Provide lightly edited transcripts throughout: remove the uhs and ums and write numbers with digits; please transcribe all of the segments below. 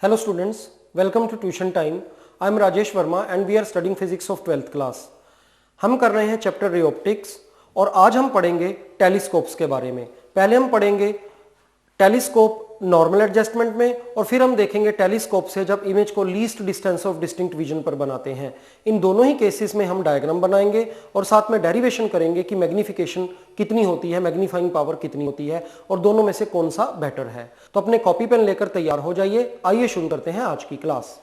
Hello students, welcome to tuition time. I am Rajesh Verma and we are studying physics of 12th class. हम कर रहे हैं chapter ray optics और आज हम पढ़ेंगे टेलीस्कोप्स के बारे में। पहले हम पढ़ेंगे टेलीस्कोप नॉर्मल एडजस्टमेंट में और फिर हम देखेंगे टेलीस्कोप से जब इमेज को least distance of distinct vision पर बनाते हैं। इन दोनों ही केसेस में हम डायग्राम बनाएंगे और साथ में डेरिवेशन करेंगे कि मैग्निफिकेशन कितनी होती है, मैग्नीफाइंग पावर कितनी होती है और दोनों में से कौन सा बेटर है। तो अपने कॉपी पेन लेकर तैयार हो जाइए। आइए शुरू करते हैं आज की क्लास।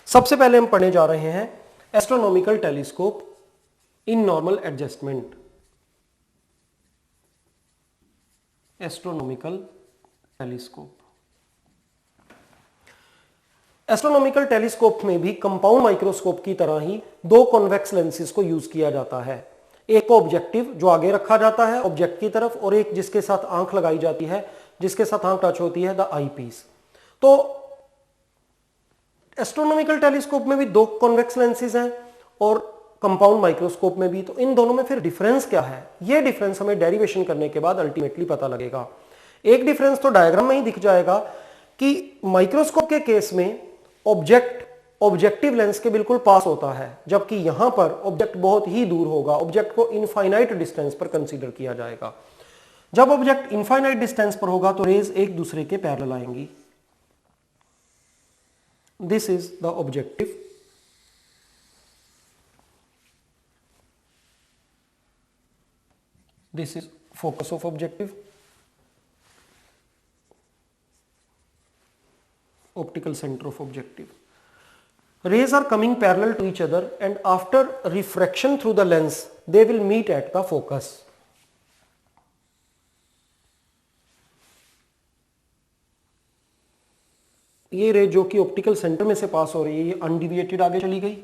सबसे पहले हम पढ़ने जा रहे हैं astronomical telescope in normal adjustment. Astronomical telescope. Astronomical telescope में भी कंपाउंड माइक्रोस्कोप की तरह ही दो कॉन्वेक्स लेंसेज को यूज किया जाता है। एक ऑब्जेक्टिव जो आगे रखा जाता है ऑब्जेक्ट की तरफ और एक जिसके साथ आंख लगाई जाती है, जिसके साथ आंख टच होती है, द आई पीस। तो एस्ट्रोनॉमिकल टेलीस्कोप में भी दो कॉन्वेक्स लेंसेज हैं और कंपाउंड माइक्रोस्कोप में भी। तो इन दोनों में फिर डिफरेंस क्या है, ये डिफरेंस हमें डेरिवेशन करने के बाद अल्टीमेटली पता लगेगा। एक डिफरेंस तो डायग्राम में ही दिख जाएगा कि माइक्रोस्कोप के केस में ऑब्जेक्ट ऑब्जेक्टिव लेंस के बिल्कुल पास होता है, जबकि यहां पर ऑब्जेक्ट बहुत ही दूर होगा। ऑब्जेक्ट को इनफाइनाइट डिस्टेंस पर कंसीडर किया जाएगा। जब ऑब्जेक्ट इनफाइनाइट डिस्टेंस पर होगा तो रेज एक दूसरे के पैरेलल आएंगी। This is the objective. This is focus of objective. Optical center of objective. Rays are coming parallel to each other and after refraction through the lens they will meet at the focus. ये रे जो कि optical centre में से पास हो रही है ये अनडिविएटेड आगे चली गई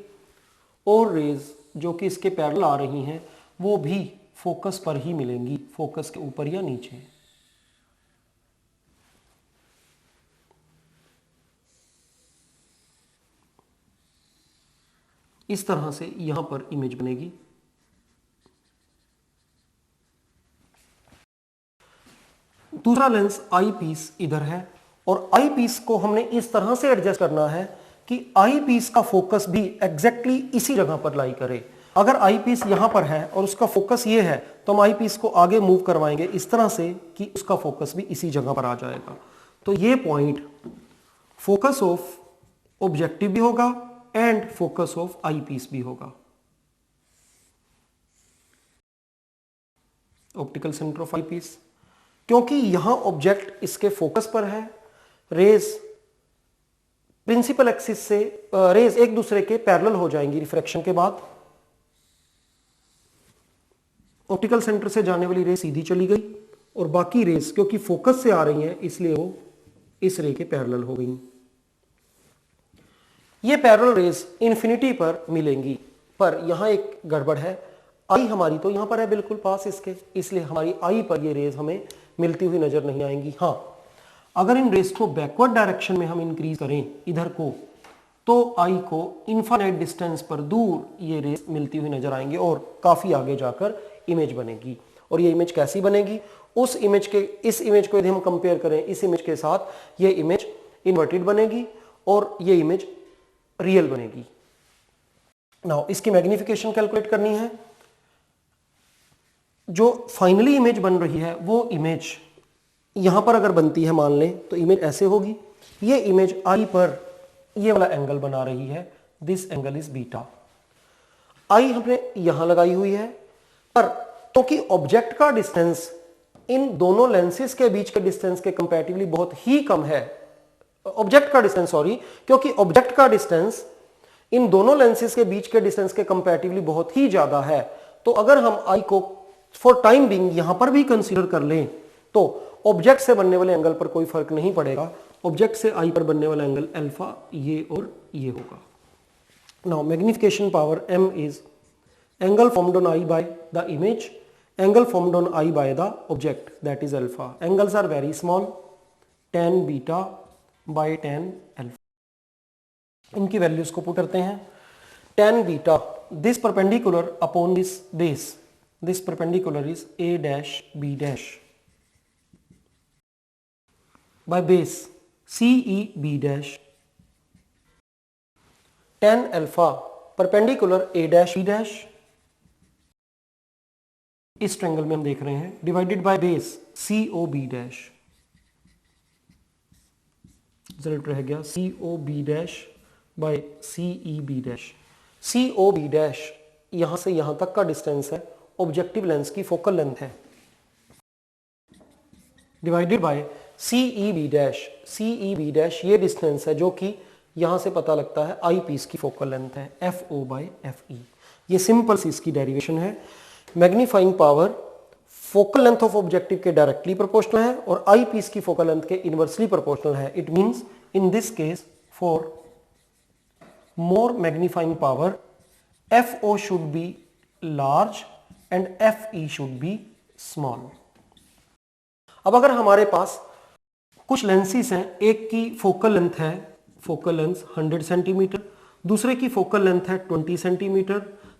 और रेज जो कि इसके पैरेलल आ रही हैं वो भी फोकस पर ही मिलेंगी, फोकस के ऊपर या नीचे। इस तरह से यहां पर इमेज बनेगी। दूसरा लेंस आई पीस इधर है और आई पीस को हमने इस तरह से एडजस्ट करना है कि आई पीस का फोकस भी एग्जैक्टली इसी जगह पर लाई करे। अगर आई पीस यहां पर है और उसका फोकस ये है तो हम आई पीस को आगे मूव करवाएंगे इस तरह से कि उसका फोकस भी इसी जगह पर आ जाएगा। तो ये पॉइंट फोकस ऑफ ऑब्जेक्टिव भी होगा and focus of eyepiece भी होगा। Optical centre of eyepiece, क्योंकि यहां ऑब्जेक्ट इसके फोकस पर है, रेज प्रिंसिपल एक्सिस से रेज एक दूसरे के पैरेलल हो जाएंगी रिफ्रैक्शन के बाद। ऑप्टिकल सेंटर से जाने वाली रे सीधी चली गई और बाकी रेज क्योंकि फोकस से आ रही हैं इसलिए वो इस रे के पैरेलल हो गई। ये पैरेलल रेज इंफिनिटी पर मिलेंगी, पर यहां एक गड़बड़ है। आई हमारी तो यहां पर है बिल्कुल पास इसके, इसलिए हमारी आई पर ये रेज हमें मिलती हुई नजर नहीं आएंगी। हां, अगर इन रेज को बैकवर्ड डायरेक्शन में हम इंक्रीज करें इधर को तो आई को इनफाइनाइट डिस्टेंस पर दूर ये रेज मिलती हुई नजर आएंगे और काफी आगे जाकर इमेज बनेगी। और ये इमेज कैसी बनेगी, उस इमेज के इस इमेज को यदि हम कंपेयर करें इस इमेज के साथ, ये इमेज इन्वर्टेड बनेगी और ये इमेज रियल बनेगी। नाउ इसकी मैग्निफिकेशन कैलकुलेट करनी है। जो फाइनली इमेज बन रही है वो इमेज यहां पर अगर बनती है मान लें तो इमेज ऐसे होगी। ये इमेज आई पर ये वाला एंगल बना रही है, दिस एंगल इज बीटा। आई हमने यहां लगाई हुई है, पर क्योंकि ऑब्जेक्ट का डिस्टेंस इन दोनों लेंसेज के बीच के डिस्टेंस के कंपैरेटिवली बहुत ही कम है, क्योंकि ऑब्जेक्ट का डिस्टेंस इन दोनों लेंसेज के बीच के डिस्टेंस के कंपैरेटिवली बहुत ही ज्यादा है। तो अगर हम आई को फॉर टाइम बीइंग यहां पर भी कंसीडर कर लें तो ऑब्जेक्ट से बनने वाले एंगल पर कोई फर्क नहीं पड़ेगा। ऑब्जेक्ट से आई पर बनने वाला एंगल अल्फा ये और ये होगा। Now magnification power m is angle formed on eye by the image, angle formed on eye by the object, that is alpha. Angles are very small, tan beta by tan alpha. इनकी values को put करते हैं। tan beta, this perpendicular upon this base, this perpendicular is a dash b dash by base CE b dash tan alpha perpendicular a dash b dash, इस triangle में हम देख रहे हैं, divided by base co b dash, result रह गया co b dash by ce b dash. co b dash यहां से यहां तक का डिस्टेंस है, ऑब्जेक्टिव लेंस की फोकल लेंथ है, divided by ce b dash. ce b dash ये डिस्टेंस है जो कि यहां से पता लगता है आई पीस की फोकल लेंथ है, fo बाय fe। ये सिंपल सी इसकी डेरिवेशन है। Magnifying power focal length of objective के डायरेक्टली प्रोपोर्शनल है और आई पीस की फोकल लेंथ के इनवर्सली प्रोपोर्शनल है। It means in this case for more magnifying power fo should be large and fe should be small. अब अगर हमारे पास कुछ लेंसेज हैं, एक की फोकल लेंथ है, फोकल लेंथ 100 सेंटीमीटर, दूसरे की फोकल लेंथ है 20 सेंटीमीटर,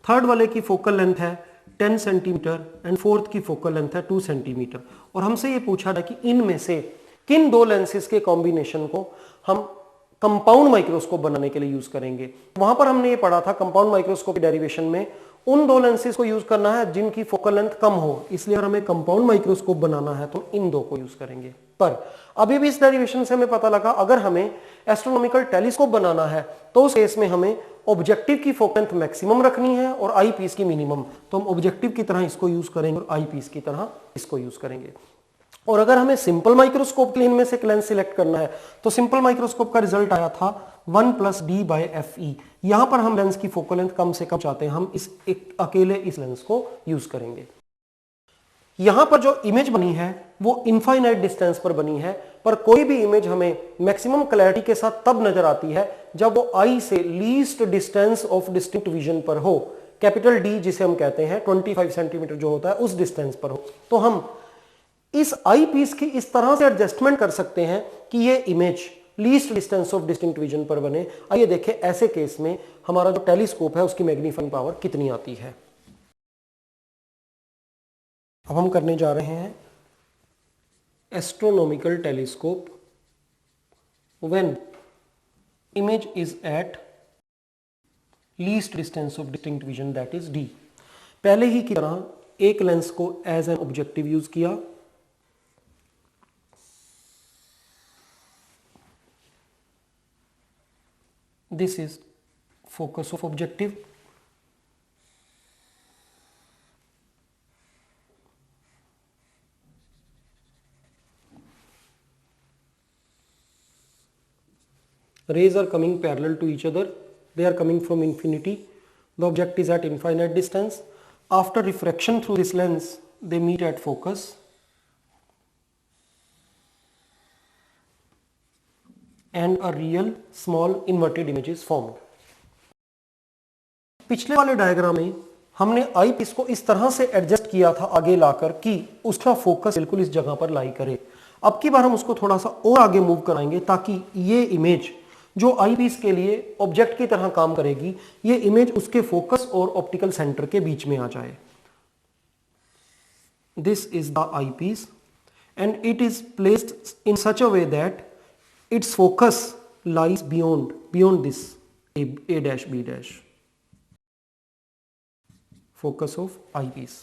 थर्ड वाले की फोकल लेंथ है 10 सेंटीमीटर एंड फोर्थ की फोकल लेंथ है 2 सेंटीमीटर, और हमसे ये पूछा था कि इनमें से किन दो लेंसेज के कॉम्बिनेशन को हम कंपाउंड माइक्रोस्कोप बनाने के लिए यूज करेंगे। वहां पर हमने ये पढ़ा था कंपाउंड माइक्रोस्कोप डेरिवेशन में उन दो लेंसेज को यूज करना है जिनकी फोकल लेंथ कम हो, इसलिए अगर हमें कंपाउंड माइक्रोस्कोप बनाना है तो इन दो को यूज करेंगे। पर अभी भी इस डेरिवेशन से हमें पता लगा अगर हमें एस्ट्रोनॉमिकल टेलीस्कोप बनाना है तो उस केस में हमें ऑब्जेक्टिव की फोकल लेंथ मैक्सिमम रखनी है और आई पीस की मिनिमम, तो हम ऑब्जेक्टिव की तरह इसको यूज करेंगे और आई पीस की तरह इसको यूज करेंगे। और अगर हमें सिंपल माइक्रोस्कोप के लिए इनमें से एक लेंस सिलेक्ट करना है तो सिंपल माइक्रोस्कोप का रिजल्ट आया था 1 + d/fe। यहां पर हम लेंस की फोकल लेंथ कम से कम चाहते हैं, हम इस एक अकेले इस लेंस को यूज करेंगे। यहां पर जो इमेज बनी है वो इनफाइनाइट डिस्टेंस पर बनी है, पर कोई भी इमेज हमें मैक्सिमम क्लैरिटी के साथ तब नजर आती है जब वो आई से least distance of distinct vision पर हो, कैपिटल डी जिसे हम कहते हैं 25 सेंटीमीटर जो होता है उस डिस्टेंस पर हो। तो हम इस आई पीस की इस तरह से एडजस्टमेंट कर सकते हैं कि ये image least distance of distinct vision पर बने। आइए देखें ऐसे केस में हमारा जो टेलीस्कोप है उसकी मैग्नीफाइंग पावर कितनी आती है। अब हम करने जा रहे हैं astronomical telescope when image is at least distance of distinct vision that is D. पहले ही की तरह एक लेंस को एज एन ऑब्जेक्टिव यूज किया, this is focus of objective, rays are coming parallel to each other, they are coming from infinity, the object is at infinite distance. After refraction through this lens they meet at focus and a real small inverted image is formed. पिछले वाले diagram में हमने आई piece को इस तरह से adjust किया था आगे लाकर कि उसका फोकस बिल्कुल इस जगह पर लाई करे। अब की बार हम उसको थोड़ा सा और आगे मूव कराएंगे ताकि ये इमेज जो आई पीस के लिए ऑब्जेक्ट की तरह काम करेगी, ये इमेज उसके फोकस और ऑप्टिकल सेंटर के बीच में आ जाए। This is the eyepiece and it is placed in such a way that its focus lies beyond this a dash b dash, focus of eyepiece.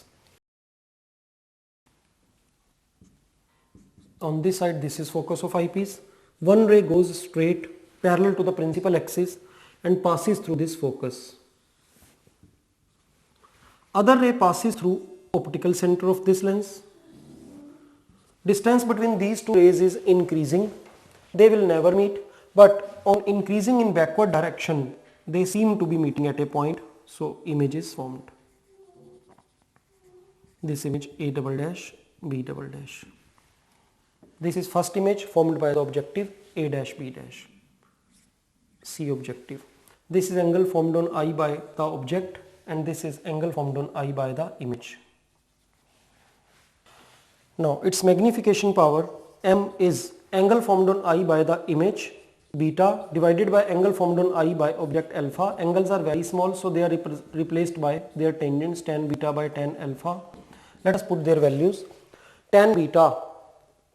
On this side this is focus of eyepiece. One ray goes straight parallel to the principal axis and passes through this focus. Other ray passes through optical center of this lens. Distance between these two rays is increasing. They will never meet, but on increasing in backward direction they seem to be meeting at a point, so image is formed. This image a double dash b double dash. This is first image formed by the objective a dash b dash, C objective. This is angle formed on eye by the object and this is angle formed on eye by the image. Now its magnification power m is angle formed on eye by the image beta divided by angle formed on eye by object alpha. Angles are very small, so they are replaced by their tangents tan beta by tan alpha. Let us put their values. Tan beta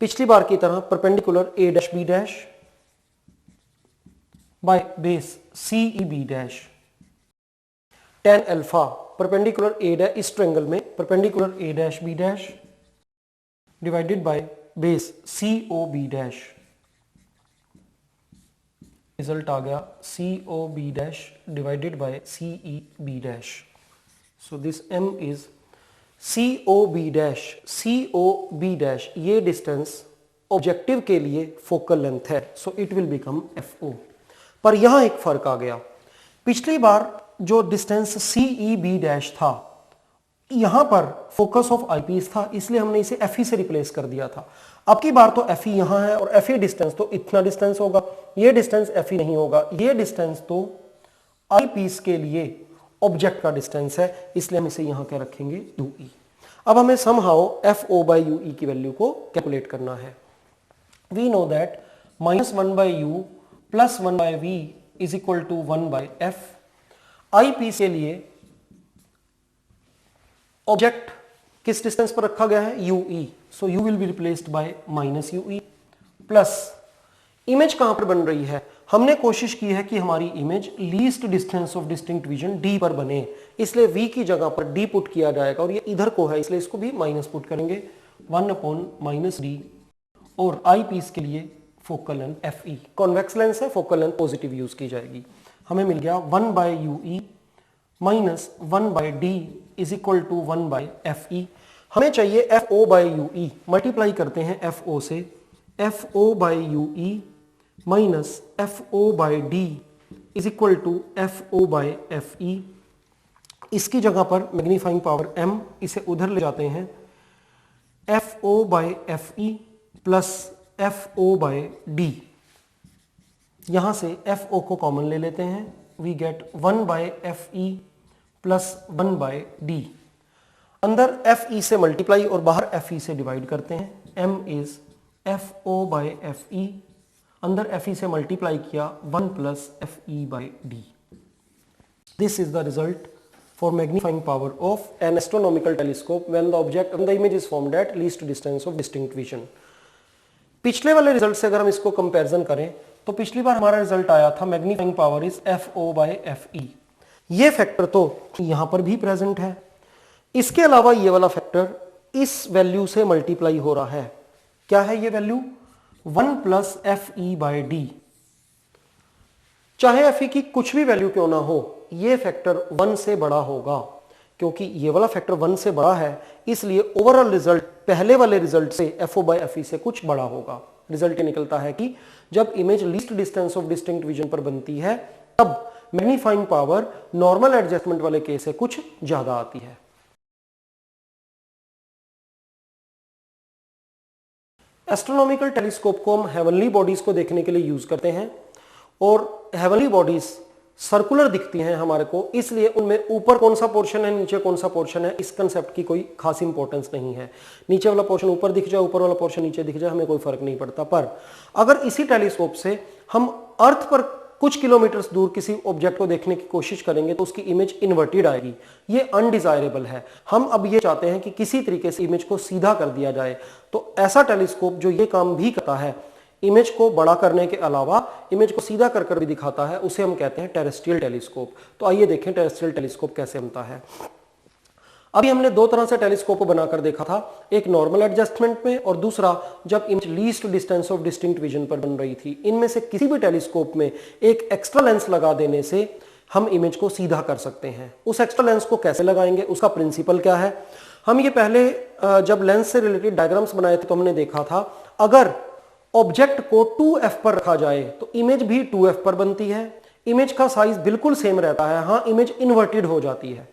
पिछली बार की तरह perpendicular a dash b dash by base CEB dash. tan alpha perpendicular A dash इस triangle में perpendicular A dash B dash divided by base COB dash. Result आ गया COB dash divided by CEB dash. So this M is COB dash. COB dash ये distance objective के लिए focal length है, so it will become FO. पर यहां एक फर्क आ गया. पिछली बार जो डिस्टेंस CEB डैश था, यहां पर फोकस ऑफ आईपीस था, इसलिए हमने इसे FE से रिप्लेस कर दिया था. अब की बार तो FE यहां है और FE डिस्टेंस तो इतना डिस्टेंस होगा, ये डिस्टेंस FE नहीं होगा, ये डिस्टेंस तो आईपीस के लिए ऑब्जेक्ट का डिस्टेंस है, इसलिए हम इसे यहां क्या रखेंगे UE. अब हमें समहाउ FO by UE की वैल्यू को कैलकुलेट करना है. We know that -1/u + 1/v is equal to 1/f. Eyepiece के लिए ऑब्जेक्ट किस डिस्टेंस पर रखा गया है? UE. So u will be replaced by -UE plus image कहां पर बन रही है? हमने कोशिश की है कि हमारी image least distance of distinct vision D पर बने, इसलिए V की जगह पर D पुट किया जाएगा और ये इधर को है, इसलिए इसको भी माइनस पुट करेंगे 1/-D. और आई पीस के लिए focal length FE. Convex lens है, फोकल लेंथ पॉजिटिव यूज की जाएगी. हमें मिल गया 1/UE minus 1/D is equal to 1/FE. हमें चाहिए FO/UE. मल्टीप्लाई करते हैं FO से. FO/UE minus FO/D is equal to FO/FE. इसकी जगह पर मैग्नीफाइंग पावर M, इसे उधर ले जाते हैं. FO/FE plus FO/D. यहां से FO को कॉमन ले लेते हैं. We get 1/FE plus 1/D. अंदर FE से मल्टीप्लाई और बाहर FE से डिवाइड करते हैं. M is FO/FE. अंदर FE से मल्टीप्लाई किया 1 plus FE/D. This is the result for magnifying power of an astronomical telescope when the image is formed at least distance of distinct vision. पिछले वाले result से अगर हम इसको कंपैरिजन करें तो पिछली बार हमारा रिजल्ट आया था मैग्नीफाइंग पावर इज FO/FE. ये फैक्टर तो यहां पर भी प्रेजेंट है. इसके अलावा ये वाला फैक्टर इस वैल्यू से मल्टीप्लाई हो रहा है. क्या है ये वैल्यू? 1 plus FE/D. चाहे FE की कुछ भी वैल्यू क्यों ना हो, ये फैक्टर 1 से बड़ा होगा. क्योंकि ये वाला फैक्टर 1 से बड़ा है, इसलिए ओवरऑल रिजल्ट पहले वाले रिजल्ट से FO/FE से कुछ बड़ा होगा. रिजल्ट ये निकलता है कि जब image least distance of distinct vision पर बनती है, तब मैग्नीफाइंग पावर नॉर्मल एडजस्टमेंट वाले केस से कुछ ज्यादा आती है. एस्ट्रोनॉमिकल टेलीस्कोप को हम हेवनली बॉडीज को देखने के लिए यूज करते हैं और हेवनली बॉडीज सर्कुलर दिखती हैं हमारे को, इसलिए उनमें ऊपर कौन सा पोर्शन है, नीचे कौन सा पोर्शन है, इस कंसेप्ट की कोई खास इंपॉर्टेंस नहीं है. नीचे वाला पोर्शन ऊपर दिख जाए, ऊपर वाला पोर्शन नीचे दिख जाए, हमें कोई फर्क नहीं पड़ता. पर अगर इसी टेलीस्कोप से हम अर्थ पर कुछ किलोमीटर्स दूर किसी ऑब्जेक्ट को देखने की कोशिश करेंगे तो उसकी इमेज इन्वर्टेड आएगी. ये अनडिजायरेबल है. हम अब ये चाहते हैं कि किसी तरीके से इमेज को सीधा कर दिया जाए. तो ऐसा टेलीस्कोप जो ये काम भी करता है, इमेज को बड़ा करने के अलावा इमेज को सीधा कर कर भी दिखाता है, उसे हम कहते हैं टेरेस्ट्रियल टेलीस्कोप. तो आइए देखें टेरेस्ट्रियल टेलीस्कोप कैसे बनता है. अभी हमने दो तरह से टेलीस्कोप बनाकर देखा था, एक नॉर्मल एडजस्टमेंट में और दूसरा जब image least distance of distinct vision पर बन रही थी. इनमें से किसी भी टेलीस्कोप में एक एक्स्ट्रा लेंस लगा देने से हम इमेज को सीधा कर सकते हैं. उस एक्स्ट्रा लेंस को कैसे लगाएंगे, उसका प्रिंसिपल क्या है? हम ये पहले जब लेंस से रिलेटेड डायग्राम्स बनाए थे तो हमने देखा था, अगर ऑब्जेक्ट को 2f पर रखा जाए तो इमेज भी 2f पर बनती है. इमेज का साइज बिल्कुल सेम रहता है. हाँ, इमेज इन्वर्टेड हो जाती है.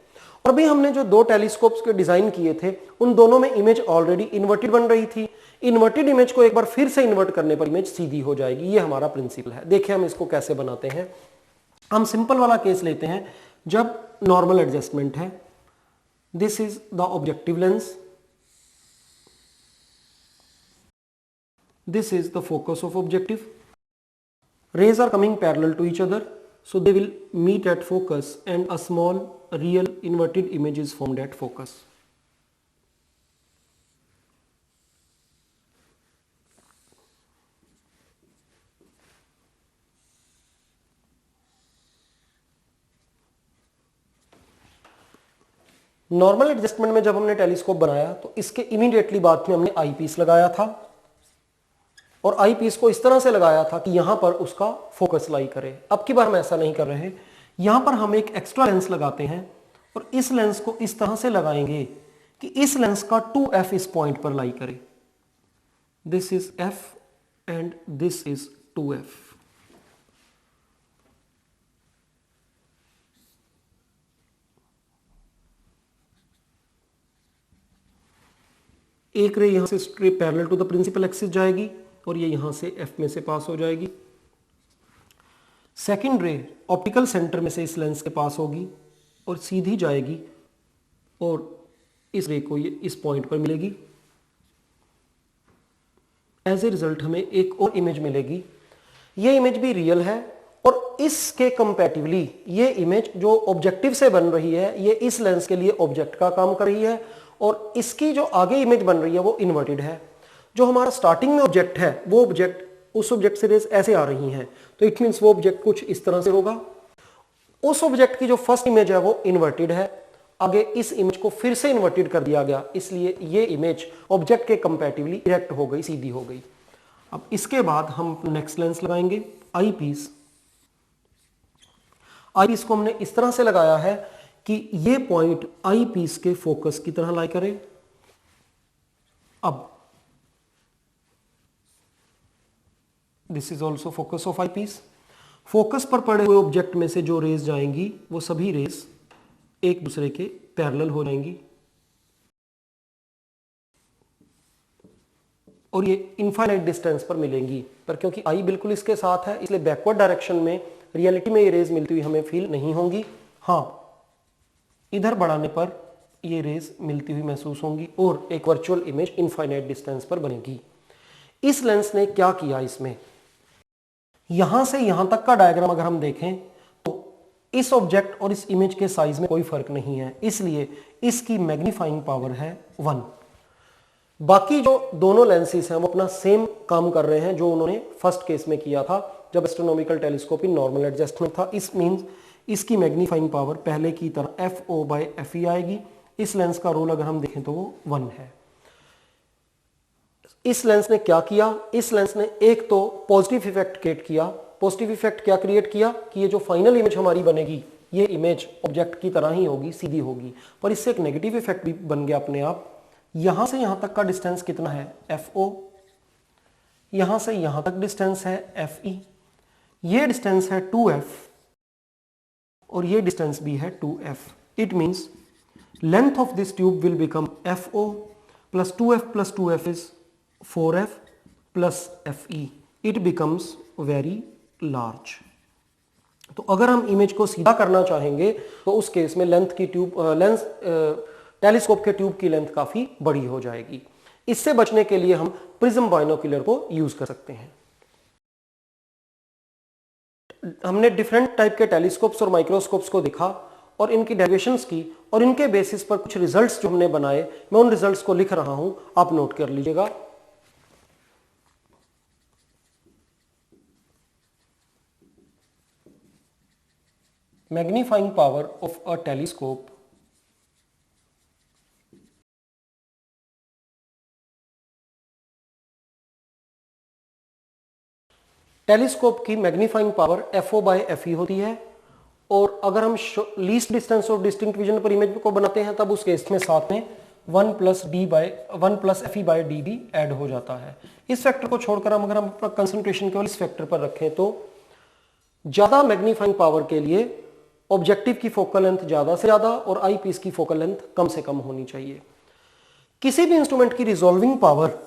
और भी हमने जो दो टेलीस्कोप्स के डिजाइन किए थे, उन दोनों में इमेज ऑलरेडी इन्वर्टेड बन रही थी. इन्वर्टेड इमेज को एक बार फिर से इन्वर्ट करने पर इमेज सीधी हो जाएगी. ये हमारा प्रिंसिपल है. देखिए हम इसको कैसे बनाते हैं. हम सिंपल वाला केस लेते हैं जब नॉर्मल एडजस्टमेंट है. This is the objective lens. This is the focus of objective. Rays are coming parallel to each other, so they will meet at focus and a small real inverted image is formed at focus. Normal adjustment में जब हमने telescope बनाया तो इसके immediately बाद में हमने आई piece लगाया था और आई पीस को इस तरह से लगाया था कि यहां पर उसका फोकस लाई करे। अब की बार हम ऐसा नहीं कर रहे, यहां पर हम एक एक्स्ट्रा लेंस लगाते हैं और इस लेंस को इस तरह से लगाएंगे कि इस लेंस का 2f इस पॉइंट पर लाई करे। This is f and this is 2f। एक रे यहां से straight parallel to the principal axis जाएगी और ये यहां से f में से पास हो जाएगी। सेकंड रे ऑप्टिकल सेंटर में से इस लेंस के पास होगी और सीधी जाएगी और इस रे को ये इस पॉइंट पर मिलेगी। एज ए रिजल्ट हमें एक और इमेज मिलेगी। ये इमेज भी रियल है और इसके कंपैरेटिवली ये इमेज जो ऑब्जेक्टिव से बन रही है ये इस लेंस के लिए ऑब्जेक्ट का काम कर रही है और इसकी जो आगे इमेज बन रही है वो इन्वर्टेड है। जो हमारा स्टार्टिंग में ऑब्जेक्ट है वो ऑब्जेक्ट उस ऑब्जेक्ट से रेज ऐसे आ रही हैं, तो इट मींस वो ऑब्जेक्ट कुछ इस तरह से होगा। उस ऑब्जेक्ट की जो फर्स्ट इमेज है वो इन्वर्टेड है, आगे इस इमेज को फिर से इन्वर्टेड कर दिया गया, इसलिए ये इमेज ऑब्जेक्ट के कंपैरेटिवली इरेक्ट हो गई, सीधी हो गई। अब इसके बाद हम नेक्स्ट लेंस लगाएंगे आई पीस। आई पीस को हमने इस तरह से लगाया है कि ये पॉइंट आई पीस के फोकस की तरह लाई करे। अब this is also focus of eyepiece. Focus पर पड़े हुए ऑब्जेक्ट में से जो रेज जाएंगी वो सभी रेज एक दूसरे के पैरेलल हो जाएंगी और ये इनफाइनाइट डिस्टेंस पर मिलेंगी, पर क्योंकि आई बिल्कुल इसके साथ है इसलिए बैकवर्ड डायरेक्शन में रियलिटी में ये रेज मिलती हुई हमें फील नहीं होंगी। हाँ, इधर बढ़ाने पर ये रेज मिलती हुई महसूस होंगी और एक वर्चुअल इमेज इनफाइनाइट डिस्टेंस पर बनेगी। इस लेंस ने क्या किया, इसमें यहां से यहां तक का डायग्राम अगर हम देखें तो इस ऑब्जेक्ट और इस इमेज के साइज में कोई फर्क नहीं है, इसलिए इसकी मैग्नीफाइंग पावर है 1। बाकी जो दोनों लेंसेज हैं वो अपना सेम काम कर रहे हैं जो उन्होंने फर्स्ट केस में किया था जब astronomical telescope in normal adjustment था। इस मींस इसकी मैग्नीफाइंग पावर पहले की तरह FO/FE आएगी। इस लेंस का रोल अगर हम देखें तो वो 1 है। इस लेंस ने क्या किया, इस लेंस ने एक तो पॉजिटिव इफेक्ट क्रिएट किया। पॉजिटिव इफेक्ट क्या क्रिएट किया कि ये जो फाइनल इमेज हमारी बनेगी ये इमेज ऑब्जेक्ट की तरह ही होगी, सीधी होगी, पर इससे एक नेगेटिव इफेक्ट भी बन गया अपने आप। यहां से यहां तक का डिस्टेंस कितना है, FO। यहां से यहां तक डिस्टेंस है FE। ये डिस्टेंस है 2F और ये डिस्टेंस भी है 2F। It means length of this tube will become FO plus 2F plus 2F is 4F plus FE। It becomes very large. तो अगर हम इमेज को सीधा करना चाहेंगे तो उस केस में टेलीस्कोप के ट्यूब की लेंथ काफी बड़ी हो जाएगी। इससे बचने के लिए हम प्रिज्म बाइनोक्यूलर को यूज कर सकते हैं। हमने डिफरेंट टाइप के टेलीस्कोप्स और माइक्रोस्कोप्स को देखा और इनकी डेरिवेशंस की और इनके बेसिस पर कुछ रिजल्ट्स जो हमने बनाए, मैं उन रिजल्ट्स को लिख रहा हूं, आप नोट कर लीजिएगा। Magnifying power of a telescope telescope की मैग्नीफाइंग पावर FO/FE होती है और अगर हम least distance of distinct vision पर इमेज को बनाते हैं तब उस केस में साथ में 1 प्लस FE/D भी ऐड हो जाता है। इस फैक्टर को छोड़कर अगर हम अपना कंसंट्रेशन केवल इस फैक्टर पर रखें तो ज्यादा मैग्नीफाइंग पावर के लिए ऑब्जेक्टिव की फोकल लेंथ ज्यादा से ज्यादा और आई पीस की फोकल लेंथ कम से कम होनी चाहिए। किसी भी इंस्ट्रूमेंट की रिजॉल्विंग पावर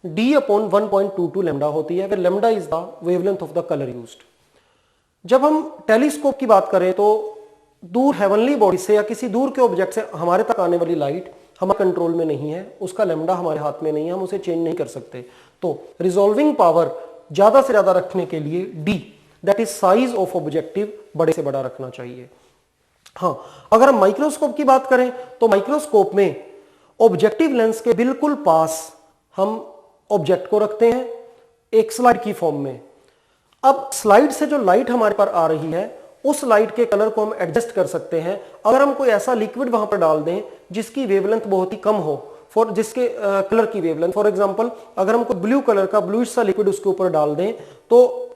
D/1.22 लैम्डा होती है, where lambda is the wavelength of the colour used. जब हम टेलीस्कोप की बात करें तो दूर हेवनली बॉडी से या किसी दूर के ऑब्जेक्ट से हमारे तक आने वाली लाइट हमारे कंट्रोल में नहीं है, उसका लैम्डा हमारे हाथ में नहीं है, हम उसे चेंज नहीं कर सकते। तो रिजॉल्विंग पावर ज्यादा से ज्यादा रखने के लिए D, that is size of objective, बड़े से बड़ा रखना चाहिए। हाँ, अगर हम माइक्रोस्कोप की बात करें तो माइक्रोस्कोप में ऑब्जेक्टिव लेंस के बिल्कुल पास हम ऑब्जेक्ट को रखते हैं एक स्लाइड की फॉर्म में। अब स्लाइड से जो लाइट हमारे पर आ रही है उस लाइट के कलर को हम एडजस्ट कर सकते हैं। अगर हम कोई ऐसा लिक्विड वहां पर डाल दें जिसकी वेवलेंथ बहुत ही कम हो, जिसके कलर की वेवलेंथ, फॉर एग्जांपल अगर हम कोई ब्लू कलर का ब्लूइश सा लिक्विड उसके ऊपर डाल दें तो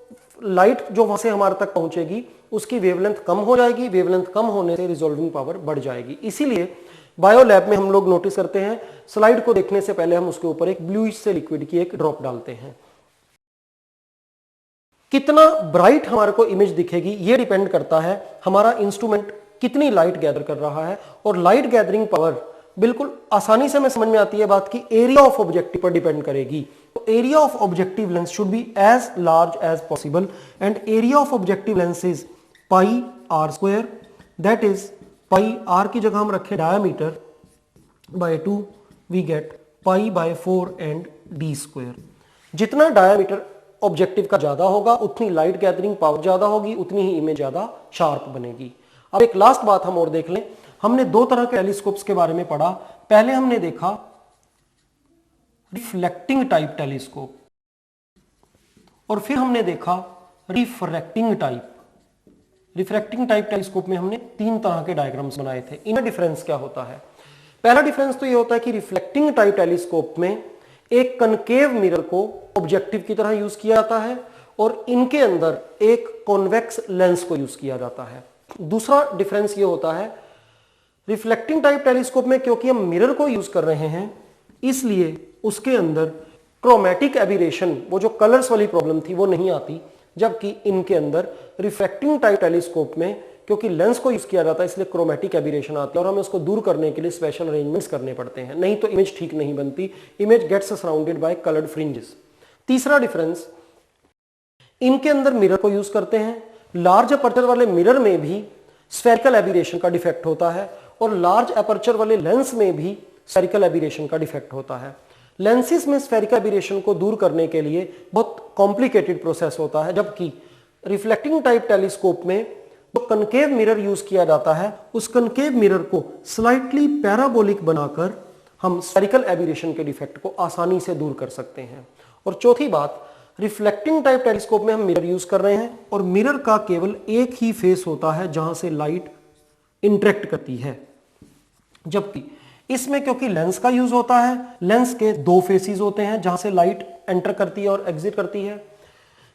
लाइट जो वहां से हमारे तक पहुंचेगी उसकी वेवलेंथ कम हो जाएगी। वेवलेंथ कम होने से रिजॉल्विंग पावर बढ़ जाएगी। इसीलिए बायो लैब में हम लोग नोटिस करते हैं, स्लाइड को देखने से पहले हम उसके ऊपर एक ब्लूइश से लिक्विड की एक ड्रॉप डालते हैं। कितना ब्राइट हमारे को इमेज दिखेगी ये डिपेंड करता है हमारा इंस्ट्रूमेंट कितनी लाइट गैदर कर रहा है। और लाइट गैदरिंग पावर बिल्कुल आसानी से हमें समझ में आती है बात की एरिया ऑफ ऑब्जेक्टिव पर डिपेंड करेगी। तो area of objective lens should be as large as possible and area of objective lens is pi R square, that is pi R की जगह हम रखें diameter by 2 we get pi by 4 and D square. जितना diameter objective का ज्यादा होगा उतनी light gathering power ज्यादा होगी, उतनी ही इमेज ज्यादा शार्प बनेगी। अब एक लास्ट बात हम और देख लें। हमने दो तरह के टेलीस्कोप्स के बारे में पढ़ा। पहले हमने देखा रिफ्लेक्टिंग टाइप टेलीस्कोप और फिर हमने देखा refracting type. Refracting type telescope में हमने 3 तरह के डायग्राम्स बनाए थे। इनमें डिफरेंस क्या होता है? पहला डिफरेंस तो ये होता है कि रिफ्लेक्टिंग टाइप टेलीस्कोप में एक कनकेव मिरर को ऑब्जेक्टिव की तरह यूज किया जाता है और इनके अंदर एक कॉन्वेक्स लेंस को यूज किया जाता है। दूसरा डिफरेंस ये होता है, रिफ्लेक्टिंग टाइप टेलीस्कोप में क्योंकि हम मिरर को यूज कर रहे हैं इसलिए उसके अंदर क्रोमैटिक एबिरेशन, वो जो कलर्स वाली प्रॉब्लम थी वो नहीं आती। जबकि इनके अंदर रिफ्रैक्टिंग टाइप टेलीस्कोप में क्योंकि लेंस को यूज किया जाता है इसलिए क्रोमैटिक एबिरेशन आती है और हमें उसको दूर करने के लिए स्पेशल अरेंजमेंट्स करने पड़ते हैं, नहीं तो इमेज ठीक नहीं बनती। Image gets surrounded by coloured fringes. तीसरा डिफरेंस, इनके अंदर मिरर को यूज करते हैं। लार्ज अपर्चर वाले मिरर में भी स्फेरिकल एबिरेशन का डिफेक्ट होता है और लार्ज अपर्चर वाले लेंस में भी स्फेरिकल एबिरेशन का डिफेक्ट होता है। लेंसेज में स्फेरिकल एबिरेशन को दूर करने के लिए बहुत कॉम्प्लिकेटेड प्रोसेस होता है, जबकि रिफ्लेक्टिंग टाइप टेलीस्कोप में जो कनकेव मिरर यूज किया जाता है उस कनकेव मिरर को स्लाइटली पैराबोलिक बनाकर हम स्फेरिकल एबिरेशन के डिफेक्ट को आसानी से दूर कर सकते हैं। और चौथी बात, रिफ्लेक्टिंग टाइप टेलीस्कोप में हम मिरर यूज कर रहे हैं और मिरर का केवल एक ही फेस होता है जहां से लाइट इंटरेक्ट करती है, जबकि इसमें क्योंकि लेंस का यूज होता है, लेंस के 2 फेसेस होते हैं जहां से लाइट एंटर करती है और एग्जिट करती है।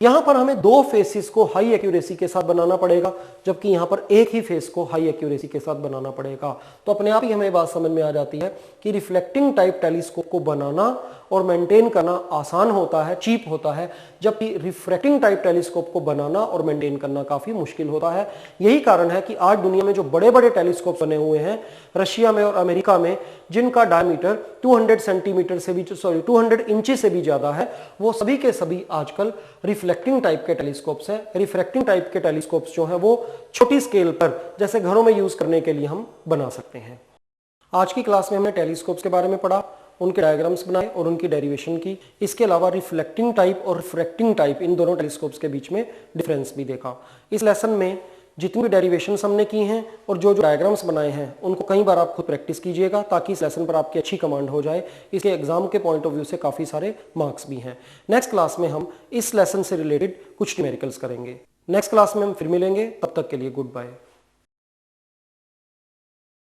यहां पर हमें 2 फेसेस को हाई एक्यूरेसी के साथ बनाना पड़ेगा, जबकि यहां पर एक ही फेस को हाई एक्यूरेसी के साथ बनाना पड़ेगा। तो अपने आप ही हमें बात समझ में आ जाती है कि रिफ्लेक्टिंग टाइप टेलीस्कोप को बनाना और मेंटेन करना आसान होता है, चीप होता है, जबकि रिफ्रैक्टिंग टाइप टेलीस्कोप को बनाना और मेंटेन करना काफी मुश्किल होता है। यही कारण है कि आज दुनिया में जो बड़े बड़े टेलीस्कोप बने हुए हैं रशिया में और अमेरिका में, जिनका डायमीटर 200 सेंटीमीटर से भी 200 इंच से भी ज्यादा है, वो सभी के सभी आजकल रिफ्लेक्टिंग टाइप के टेलीस्कोप्स हैं। रिफ्रैक्टिंग टाइप के टेलीस्कोप्स जो हैं वो छोटी स्केल पर जैसे घरों में यूज करने के लिए हम बना सकते हैं। आज की क्लास में हमने टेलीस्कोप्स के बारे में पढ़ा, उनके डायग्राम्स बनाए और उनकी डेरिवेशन की। इसके अलावा रिफ्लेक्टिंग टाइप और रिफ्रैक्टिंग टाइप इन दोनों टेलीस्कोप्स के बीच में डिफरेंस भी देखा। इस लेसन में जितनी भी डेरिवेशंस हमने की हैं और जो जो डायग्राम्स बनाए हैं उनको कई बार आप खुद प्रैक्टिस कीजिएगा ताकि इस लेसन पर आपकी अच्छी कमांड हो जाए। इसके एग्जाम के पॉइंट ऑफ व्यू से काफ़ी सारे मार्क्स भी हैं। नेक्स्ट क्लास में हम इस लेसन से रिलेटेड कुछ न्यूमेरिकल्स करेंगे। नेक्स्ट क्लास में हम फिर मिलेंगे, तब तक के लिए गुड बाय।